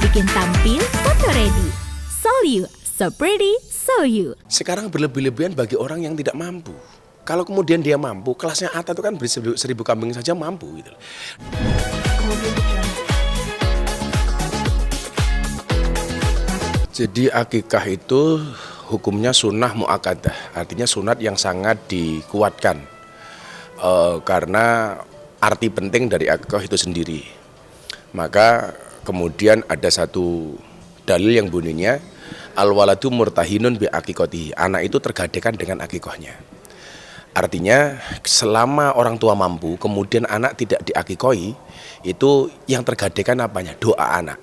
Bikin tampil, foto ready. So you, so pretty, so you. Sekarang berlebih-lebihan bagi orang yang tidak mampu. Kalau kemudian dia mampu, kelasnya Atta itu kan beri 1.000 kambing saja mampu gitu. Jadi akikah itu hukumnya sunnah mu'akkadah, artinya sunat yang sangat dikuatkan. Karena arti penting dari akikah itu sendiri. Maka kemudian ada satu dalil yang bunyinya al-waladu murtahinun bi akikatihi, anak itu tergadekan dengan akikahnya. Artinya selama orang tua mampu kemudian anak tidak diakikoi, itu yang tergadekan apanya? Doa anak.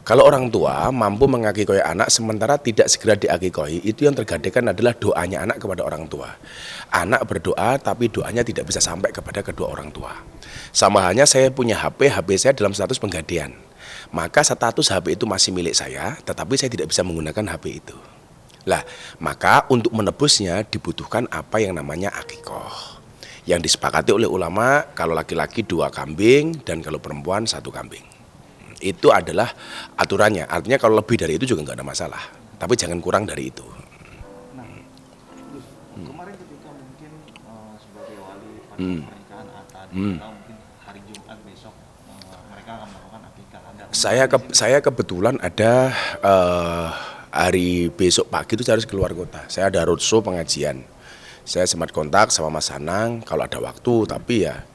Kalau orang tua mampu mengakikoi anak sementara tidak segera diakikoi, itu yang tergadekan adalah doanya anak kepada orang tua. Anak berdoa tapi doanya tidak bisa sampai kepada kedua orang tua. Sama halnya saya punya HP saya dalam status penggadean. Maka status HP itu masih milik saya, tetapi saya tidak bisa menggunakan HP itu. Lah, maka untuk menebusnya dibutuhkan apa yang namanya akikoh. Yang disepakati oleh ulama, kalau laki-laki 2 kambing dan kalau perempuan 1 kambing. Itu adalah aturannya. Artinya kalau lebih dari itu juga nggak ada masalah. Tapi jangan kurang dari itu. Nah, kemarin ketika mungkin sebagai wali pada pernikahan Atta, mungkin hari Jumat besok mereka akan melakukan akikah. Saya kebetulan ada hari besok pagi itu saya harus keluar kota. Saya ada roadshow pengajian. Saya sempat kontak sama Mas Anang kalau ada waktu, tapi ya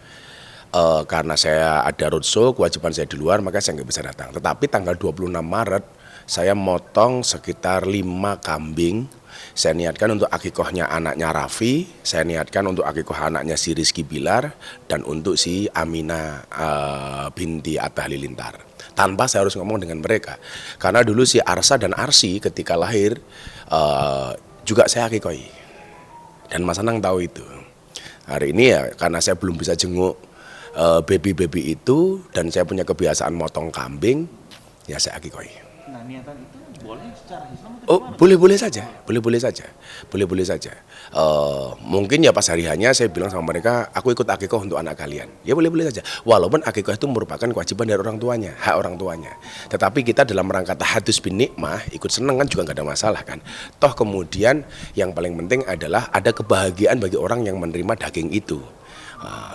karena saya ada roadshow, kewajiban saya di luar, maka saya nggak bisa datang. Tetapi tanggal 26 Maret saya motong sekitar 5 kambing. Saya niatkan untuk akikohnya anaknya Raffi, saya niatkan untuk akikoh anaknya si Rizky Bilar, dan untuk si Amina binti Atta Halilintar. Tanpa saya harus ngomong dengan mereka. Karena dulu si Arsa dan Arsi ketika lahir juga saya akikoi. Dan Mas Anang tahu itu. Hari ini ya karena saya belum bisa jenguk baby-baby itu dan saya punya kebiasaan motong kambing, ya saya akikoi. Nah, niatan itu boleh secara Islam atau Oh, boleh-boleh saja. Mungkin ya pas hari hanya saya bilang sama mereka, aku ikut akikah untuk anak kalian. Ya boleh-boleh saja. Walaupun akikah itu merupakan kewajiban dari orang tuanya, hak orang tuanya. Tetapi kita dalam rangka tahadus bin nikmah, ikut seneng kan juga nggak ada masalah kan. Toh kemudian yang paling penting adalah ada kebahagiaan bagi orang yang menerima daging itu.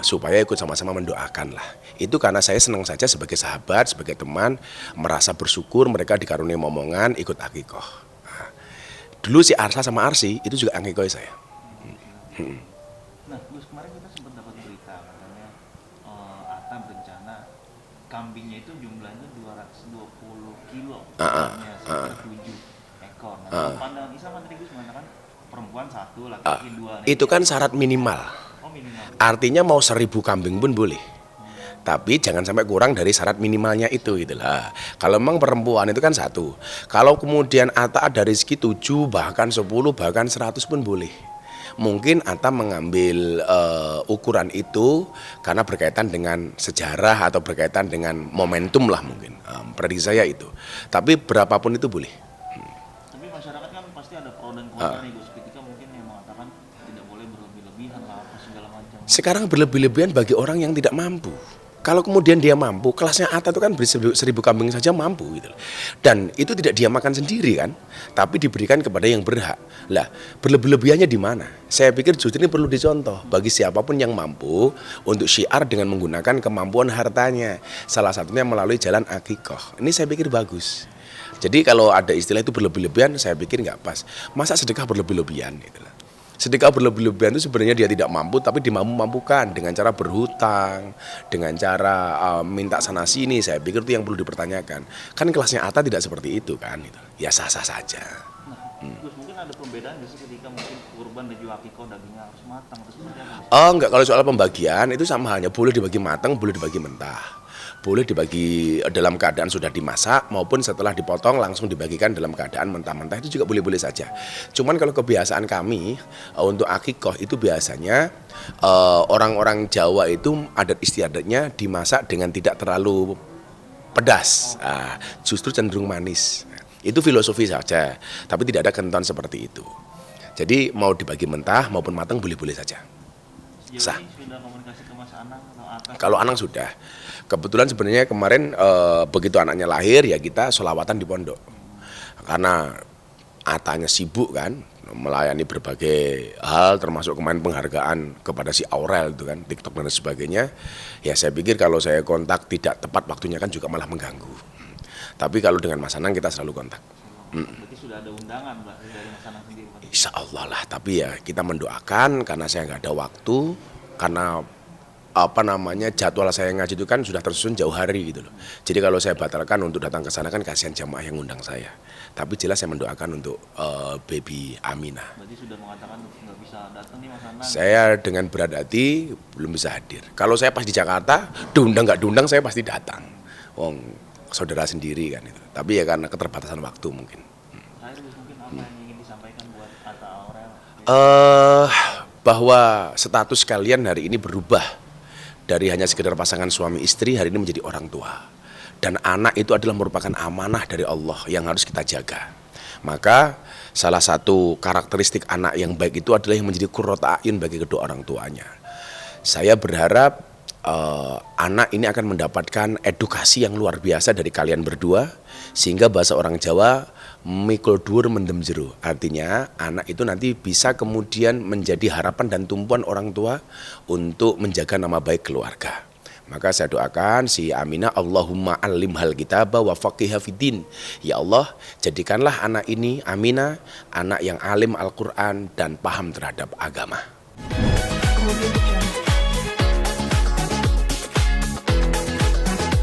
Supaya ikut sama-sama mendoakan lah. Itu karena saya senang saja sebagai sahabat, sebagai teman, merasa bersyukur mereka dikaruniai momongan ikut akikoh. Dulu si Arsa sama Arsi itu juga akikoh saya. Nah, Gus, kemarin kita sempat dapat berita katanya Atta berencana kambingnya itu jumlahnya 220 kilo, sekitar 7 ekor. Nah, pandangan Islam tadi Gus mengatakan perempuan 1, laki-laki 2. Itu kan syarat minimal. Artinya mau 1.000 kambing pun boleh. Tapi jangan sampai kurang dari syarat minimalnya itu itulah. Kalau memang perempuan itu kan 1. Kalau kemudian Atta ada rezeki 7, bahkan 10, bahkan 100 pun boleh. Mungkin Atta mengambil ukuran itu karena berkaitan dengan sejarah atau berkaitan dengan momentum lah mungkin. Prediksi saya itu. Tapi berapapun itu boleh. Tapi masyarakat kan pasti ada pro dan kontra nih Gus. Ketika mungkin yang mengatakan tidak boleh berlebih-lebihan lah apa segala macam. Sekarang berlebih-lebihan bagi orang yang tidak mampu. Kalau kemudian dia mampu, kelasnya Atta itu kan beri 1.000 kambing saja mampu gitu. Dan itu tidak dia makan sendiri kan, tapi diberikan kepada yang berhak. Lah, berlebih-lebihannya di mana? Saya pikir justru ini perlu dicontoh bagi siapapun yang mampu untuk syiar dengan menggunakan kemampuan hartanya. Salah satunya melalui jalan akikoh. Ini saya pikir bagus. Jadi kalau ada istilah itu berlebih-lebihan, saya pikir nggak pas. Masa sedekah berlebih-lebihan gitu lah. Sedekah berlebih-lebihan itu sebenarnya dia tidak mampu, tapi dimampu-mampukan dengan cara berhutang, dengan cara minta sana sini. Saya pikir itu yang perlu dipertanyakan. Kan kelasnya Atta tidak seperti itu kan, gitu. Ya sah-sah saja. Nah, Gus, mungkin ada perbedaan sih ketika mungkin kurban dan juga akikah dagingnya harus matang atau seperti apa? Oh enggak, kalau soal pembagian itu sama halnya, boleh dibagi matang, boleh dibagi mentah. Boleh dibagi dalam keadaan sudah dimasak maupun setelah dipotong langsung dibagikan dalam keadaan mentah-mentah, itu juga boleh-boleh saja. Cuman kalau kebiasaan kami untuk akikoh itu biasanya orang-orang Jawa itu adat istiadatnya dimasak dengan tidak terlalu pedas, justru cenderung manis. Itu filosofi saja, tapi tidak ada ketentuan seperti itu. Jadi mau dibagi mentah maupun matang boleh-boleh saja. Sah. Sudah komunikasi ke Mas Anang atau Atta? Kalau Anang sudah. kebetulan sebenarnya kemarin begitu anaknya lahir ya kita sholawatan di pondok. Karena Atanya sibuk kan, melayani berbagai hal termasuk kemarin penghargaan kepada si Aurel itu kan, TikTok dan sebagainya. Ya saya pikir kalau saya kontak tidak tepat waktunya kan juga malah mengganggu. Tapi kalau dengan Mas Anang kita selalu kontak. Berarti sudah ada undangan Mbak dari Mas Anang sendiri Pak? Insya Allah lah, tapi ya kita mendoakan karena saya nggak ada waktu, karena jadwal saya ngaji itu kan sudah tersusun jauh hari gitu loh. Jadi kalau saya batalkan untuk datang ke sana kan kasihan jamaah yang undang saya. Tapi jelas saya mendoakan untuk baby Aminah. Berarti sudah mengatakan nggak bisa datang nih Mas Anang? Saya dengan berat hati belum bisa hadir. Kalau saya pas di Jakarta, diundang nggak diundang saya pasti datang. Wong saudara sendiri kan itu. Tapi ya karena keterbatasan waktu mungkin. Terakhir mungkin apa yang ingin disampaikan buat Atta Aurel? Bahwa status kalian hari ini berubah dari hanya sekedar pasangan suami istri, hari ini menjadi orang tua. Dan anak itu adalah merupakan amanah dari Allah yang harus kita jaga. Maka salah satu karakteristik anak yang baik itu adalah yang menjadi qurrata a'yun bagi kedua orang tuanya. Saya berharap anak ini akan mendapatkan edukasi yang luar biasa dari kalian berdua, sehingga bahasa orang Jawa mikul dhuwur mendem jero. Artinya anak itu nanti bisa kemudian menjadi harapan dan tumpuan orang tua untuk menjaga nama baik keluarga. Maka saya doakan si Aminah, Allahumma alimhal kitaba wa faqiha fiddin. Ya Allah, jadikanlah anak ini Aminah anak yang alim Al-Quran dan paham terhadap agama.